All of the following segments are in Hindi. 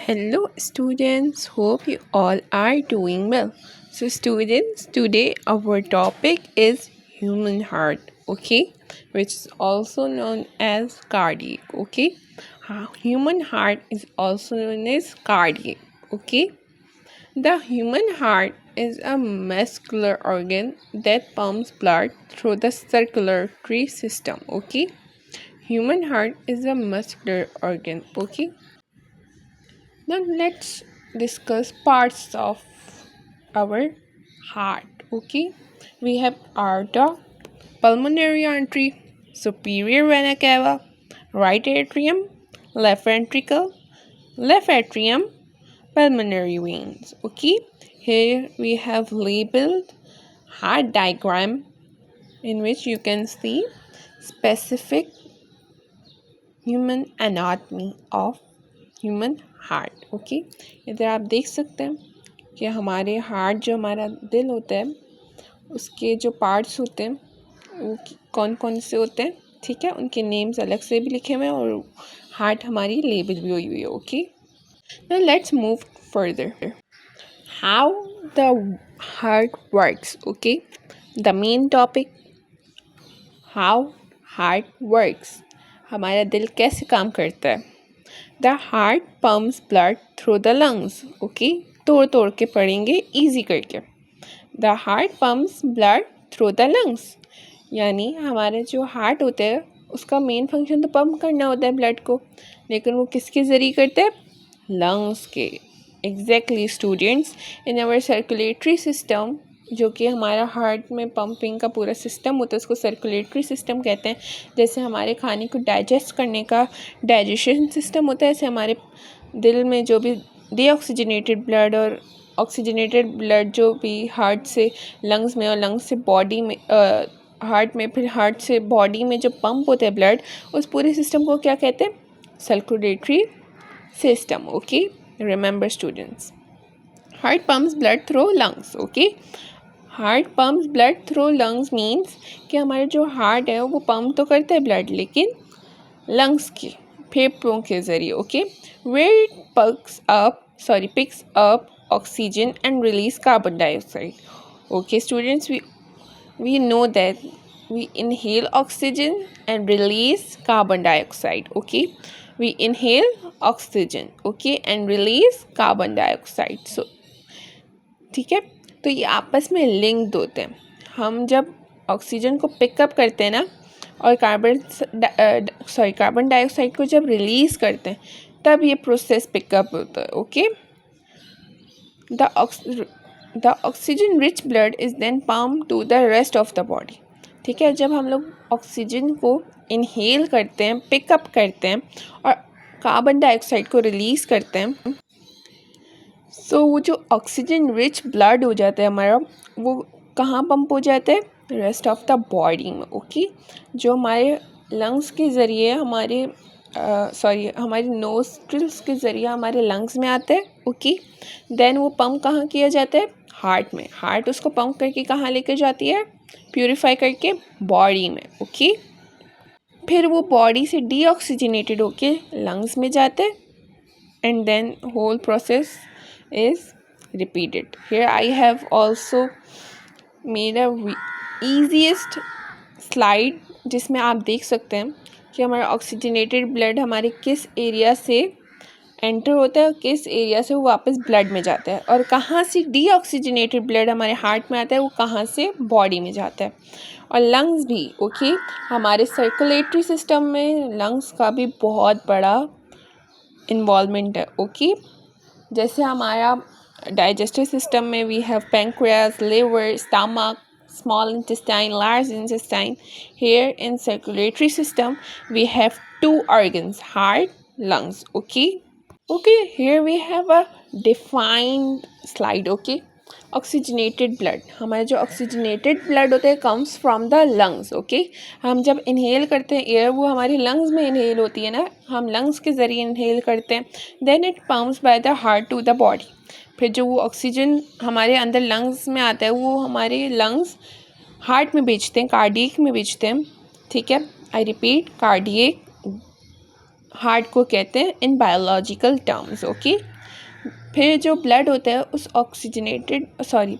Hello students, hope you all are doing well. So students, today our topic is human heart, okay, which is also known as cardiac, okay. Human heart is also known as cardiac, okay. The human heart is a muscular organ that pumps blood through the circulatory system, okay. Human heart is a muscular organ, okay. Now let's discuss parts of our heart. Okay, we have aorta, pulmonary artery, superior vena cava, right atrium, left atrium, pulmonary veins. Okay, here we have labeled heart diagram in which you can see specific human anatomy of human heart okay. इधर आप देख सकते हैं कि हमारे हार्ट जो हमारा दिल होता है उसके जो पार्ट्स होते हैं वो कौन कौन से होते हैं, ठीक है, उनके नेम्स अलग से भी लिखे हुए हैं और हार्ट हमारी लेबल भी हुई हुई है। Okay, now let's move further. How the heart works, okay, the main topic, how heart works, हमारा दिल कैसे काम करता है। The heart pumps blood through the lungs, okay, तोड़ तोड़ के पढ़ेंगे इजी करके। The heart pumps blood through the lungs, यानी हमारे जो हार्ट होता है उसका मेन फंक्शन तो पंप करना होता है ब्लड को, लेकिन वो किसके ज़रिए करते हैं, लंग्स के। Exactly students, in our circulatory system, जो कि हमारा हार्ट में पंपिंग का पूरा सिस्टम होता है उसको सर्कुलेटरी सिस्टम कहते हैं। जैसे हमारे खाने को डाइजेस्ट करने का डाइजेशन सिस्टम होता है, ऐसे हमारे दिल में जो भी डीऑक्सीजनेटेड ब्लड और ऑक्सीजनेटेड ब्लड जो भी हार्ट से लंग्स में और लंग्स से बॉडी में हार्ट में, फिर हार्ट से बॉडी में जो पंप होता है ब्लड, उस पूरे सिस्टम को क्या कहते हैं, circulatory system. Okay, remember students, heart pumps blood through lungs. Okay, heart pumps blood through lungs means कि हमारे जो हार्ट है वो पंप तो करता है ब्लड, लेकिन लंग्स के फेफड़ों के ज़रिए। Okay, where it picks up oxygen and release carbon dioxide. Okay students, we know that we inhale oxygen and release carbon dioxide. Okay, we inhale oxygen, okay, and release carbon dioxide. So ठीक है, तो ये आपस में लिंक्ड होते हैं। हम जब ऑक्सीजन को पिकअप करते हैं ना और कार्बन डाइऑक्साइड को जब रिलीज़ करते हैं तब ये प्रोसेस पिकअप होता है। Okay, the oxygen rich blood is then pump to the rest of the body. ठीक है, जब हम लोग ऑक्सीजन को इनहेल करते हैं, पिकअप करते हैं और कार्बन डाइऑक्साइड को रिलीज़ करते हैं, सो वो जो ऑक्सीजन रिच ब्लड हो जाता है हमारा, वो कहाँ पंप हो जाता है, रेस्ट ऑफ द बॉडी में। ओके, जो हमारे लंग्स के ज़रिए हमारे नोस्ट्रिल्स के ज़रिए हमारे लंग्स में आता है। ओके, देन वो पंप कहाँ किया जाता है, हार्ट में। हार्ट उसको पंप करके कहाँ लेकर जाती है, प्यूरिफाई करके बॉडी में। ओके, फिर वो बॉडी से डीऑक्सीजनेटेड होके लंग्स में जाते हैं and then whole process is repeated. Here I have also made a easiest slide जिसमें आप देख सकते हैं कि हमारा ऑक्सीजनेटेड ब्लड हमारे किस एरिया से एंटर होता है, किस एरिया से वो वापस ब्लड में जाता है, और कहाँ से डीऑक्सीजनेटेड ब्लड हमारे हार्ट में आता है, वो कहाँ से बॉडी में जाता है। और लंग्स भी, ओके, हमारे सर्कुलेटरी सिस्टम में लंग्स का भी बहुत बड़ा इन्वॉल्वमेंट है। ओके, जैसे हमारा डाइजेस्टिव सिस्टम में we have pancreas, liver, stomach, small intestine, large intestine. Here in circulatory system we have two organs, heart, lungs. Okay, here we have a defined slide. Okay, oxygenated blood, हमारा जो ऑक्सीजनेटेड ब्लड होता है comes from the lungs. Okay, हम जब इनहेल करते हैं एयर, वो हमारे लंग्स में इनहेल होती है ना, हम लंग्स के ज़रिए इनहेल करते हैं, then it pumps by the heart to the body. फिर जो वो ऑक्सीजन हमारे अंदर लंग्स में आता है वो हमारे लंग्स हार्ट में भेजते हैं, कार्डियक में भेजते हैं। ठीक है, आई रिपीट, कार्डियक हार्ट को कहते हैं इन बायोलॉजिकल टर्म्स। ओके, फिर जो ब्लड होता है उस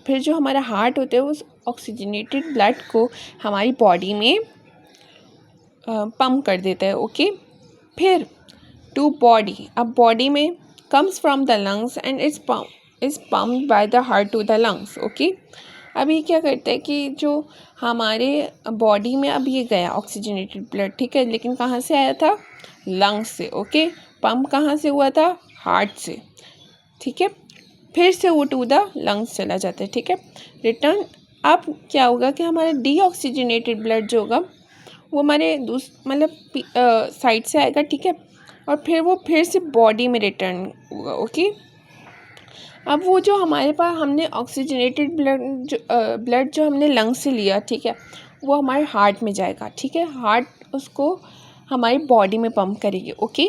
फिर जो हमारा हार्ट होता है उस ऑक्सीजनेटेड ब्लड को हमारी बॉडी में पम्प कर देता है। ओके, फिर टू बॉडी, अब बॉडी में comes from the lungs and is pumped by the heart to the lungs. Okay, अब ये क्या करता है कि जो हमारे बॉडी में अब ये गया ऑक्सीजनेटेड ब्लड, ठीक है, लेकिन कहाँ से आया था? लंग्स से। ओके, पंप कहाँ से हुआ था? हार्ट से। ठीक है, फिर से वो टू द लंग्स चला जाता है। ठीक है, रिटर्न अब क्या होगा कि हमारा डीऑक्सीजनेटेड ब्लड जो होगा वो हमारे साइड से आएगा। ठीक है, और फिर वो फिर से बॉडी में रिटर्न होगा। ओके, अब वो जो हमारे पास हमने ऑक्सीजनेटेड ब्लड जो हमने लंग्स से लिया, ठीक है, वो हमारे हार्ट में जाएगा। ठीक है, हार्ट उसको हमारी बॉडी में पंप करेगी। ओके,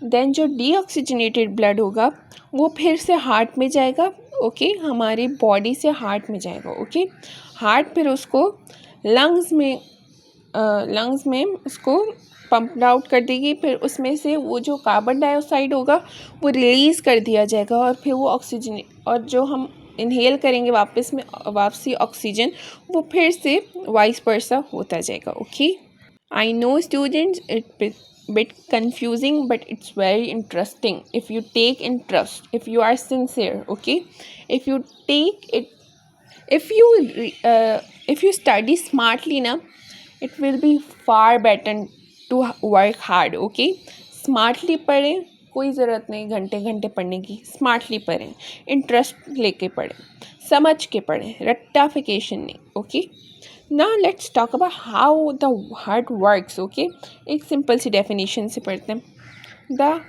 देन जो डीऑक्सीजनेटेड ब्लड होगा वो फिर से हार्ट में जाएगा। ओके, हमारी बॉडी से हार्ट में जाएगा। ओके, हार्ट फिर उसको लंग्स में उसको पंप आउट कर देगी। फिर उसमें से वो जो कार्बन डाइऑक्साइड होगा वो रिलीज़ कर दिया जाएगा, और फिर वो ऑक्सीजन और जो हम इनहेल करेंगे वापसी ऑक्सीजन, वो फिर से वाइस वर्सा होता जाएगा। Okay, I know students it bit confusing, but it's very interesting if you take interest, if you are sincere. Okay, if you take it, if you study smartly now, it will be far better to work hard. Okay, smartly पढ़ें, कोई ज़रूरत नहीं घंटे घंटे पढ़ने की। स्मार्टली पढ़ें, इंटरेस्ट लेके पढ़ें, समझ के पढ़ें, रट्टाफिकेशन नहीं। Okay, now let's talk about how the heart works. Okay, एक सिंपल सी डेफिनेशन से पढ़ते हैं। The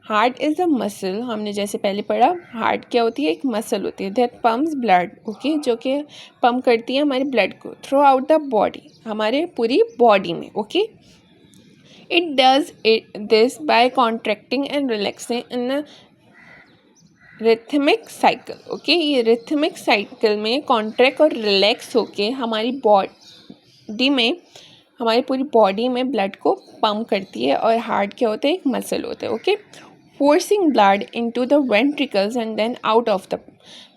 heart is a muscle, हमने जैसे पहले पढ़ा, हार्ट क्या होती है? एक मसल होती है दैट पम्प्स ब्लड। ओके, जो कि पम्प करती है हमारे ब्लड को थ्रू आउट द बॉडी, हमारे पूरी बॉडी में। Okay, it does this by contracting and relaxing in a rhythmic cycle. Okay, ये रिथमिक साइकिल में कॉन्ट्रैक्ट और रिलैक्स होके हमारी बॉडी में, हमारी पूरी बॉडी में ब्लड को पंप करती है। और हार्ट क्या होता है? एक मसल होता है। Okay, forcing blood into the ventricles and then out of the,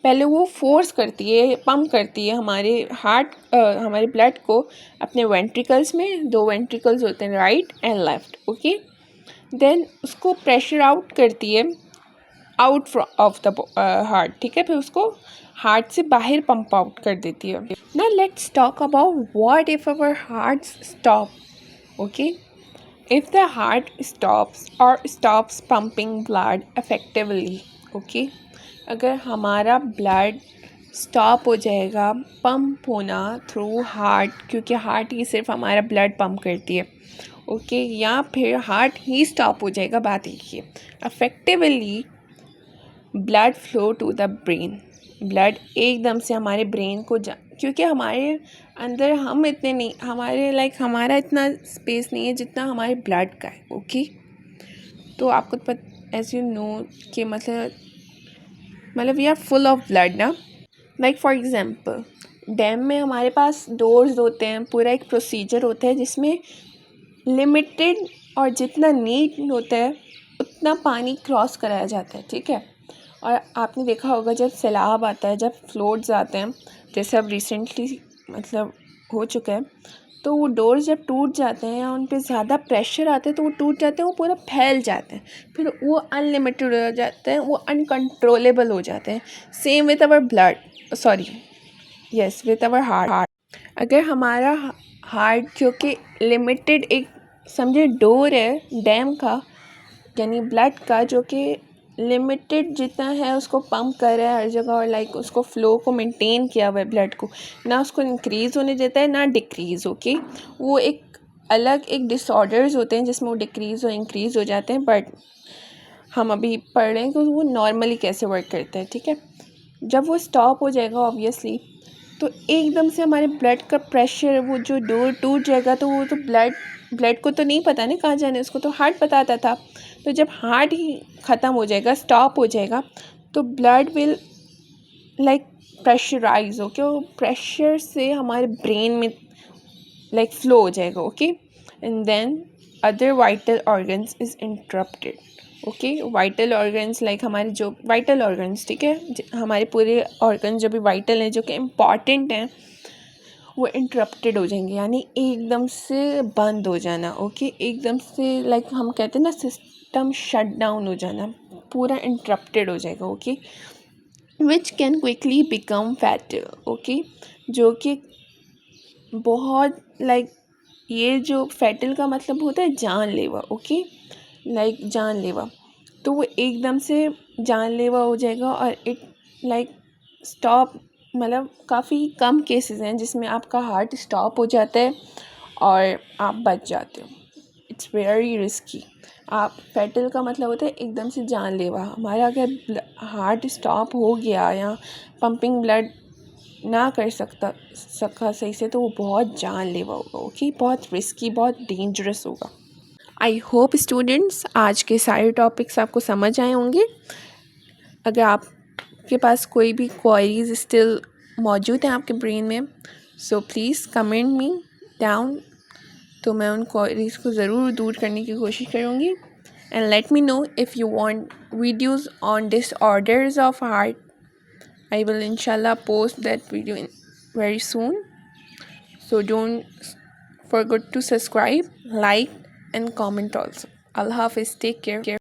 पहले वो फोर्स करती है, पंप करती है हमारे ब्लड को अपने वेंट्रिकल्स में। दो वेंट्रिकल्स होते हैं, right and left. Okay, then उसको प्रेशर आउट करती है आउट ऑफ द हार्ट। ठीक है, फिर उसको हार्ट से बाहर पंप आउट कर देती है। Now let's talk about what if our heart stop. Okay, if the heart stops pumping blood effectively. Okay, अगर हमारा ब्लड स्टॉप हो जाएगा पंप होना थ्रू हार्ट, क्योंकि हार्ट ही सिर्फ हमारा ब्लड पंप करती है। ओके, या फिर हार्ट ही स्टॉप हो जाएगा, बात देखिए, effectively blood flow to the brain, blood एकदम से हमारे ब्रेन को क्योंकि हमारे अंदर हम इतने नहीं, हमारा इतना स्पेस नहीं है जितना हमारे ब्लड का है। ओके, तो आपको एज यू नो कि मतलब we are full of blood ना। लाइक फॉर एग्जांपल, डैम में हमारे पास डोर्स होते हैं, पूरा एक प्रोसीजर होता है जिसमें लिमिटेड और जितना नीड होता है उतना पानी क्रॉस कराया जाता है। ठीक है, और आपने देखा होगा जब सैलाब आता है, जब फ्लोड्स आते हैं, जैसे अब रिसेंटली हो चुका है, तो वो डोर्स जब टूट जाते हैं या उन पे ज़्यादा प्रेशर आता है तो वो टूट जाते हैं, वो पूरा फैल जाते हैं, फिर वो अनलिमिटेड हो जाते हैं, वो अनकंट्रोलेबल हो जाते हैं। Same with our with our heart. अगर हमारा हार्ट क्योंकि लिमिटेड एक समझे डोर है डैम का, यानी ब्लड का, जो कि लिमिटेड जितना है उसको पंप कर रहा है हर जगह, और उसको फ्लो को मेंटेन किया हुआ है ब्लड को, ना उसको इंक्रीज़ होने देता है ना डिक्रीज़। ओके, वो एक अलग एक डिसऑर्डर्स होते हैं जिसमें वो डिक्रीज़ और इंक्रीज़ हो जाते हैं, बट हम अभी पढ़ रहे हैं कि वो नॉर्मली कैसे वर्क करता है। ठीक है, जब वो स्टॉप हो जाएगा ऑब्वियसली, तो एकदम से हमारे ब्लड का प्रेशर, वो जो डोर टूट जाएगा, तो वो तो ब्लड को तो नहीं पता ना कहाँ जाना है, उसको तो हार्ट बताता था। तो जब हार्ट ही ख़त्म हो जाएगा, स्टॉप हो जाएगा, तो ब्लड विल प्रेशराइज होके वो प्रेशर से हमारे ब्रेन में फ्लो हो जाएगा। Okay, and then other vital organs is interrupted. Okay, vital organs like हमारे जो वाइटल ऑर्गन्स, ठीक है, हमारे पूरे ऑर्गन जो भी वाइटल हैं, जो कि इम्पॉर्टेंट हैं, वो इंटरप्टेड हो जाएंगे, यानी एकदम से बंद हो जाना. ओके, एकदम से लाइक हम कहते हैं ना, सिस्टम शट डाउन हो जाना, पूरा इंटरप्टेड हो जाएगा. Okay, which can quickly become fatal. Okay, जो कि बहुत लाइक ये जो फैटल का मतलब होता है जानलेवा. ओके, लाइक जानलेवा, तो वो एकदम से जानलेवा हो जाएगा और इट लाइक स्टॉप, मतलब काफ़ी कम केसेस हैं जिसमें आपका हार्ट स्टॉप हो जाता है और आप बच जाते हो. It's very risky. आप फैटल का मतलब होता है एकदम से जानलेवा. हमारा अगर हार्ट स्टॉप हो गया या पंपिंग ब्लड ना कर सका सही से, तो वो बहुत जानलेवा होगा. ओके, बहुत रिस्की, बहुत डेंजरस होगा. आई होप स्टूडेंट्स आज के सारे टॉपिक्स आपको समझ आए होंगे. अगर आपके पास कोई भी क्वेरीज स्टिल मौजूद हैं आपके ब्रेन में, so please comment me down, तो मैं उन क्वेरीज को ज़रूर दूर करने की कोशिश करूँगी. And let me know if you want videos on disorders of heart. I will inshallah post that video very soon. So don't forget to subscribe, like and comment also. Allah Hafiz, take care.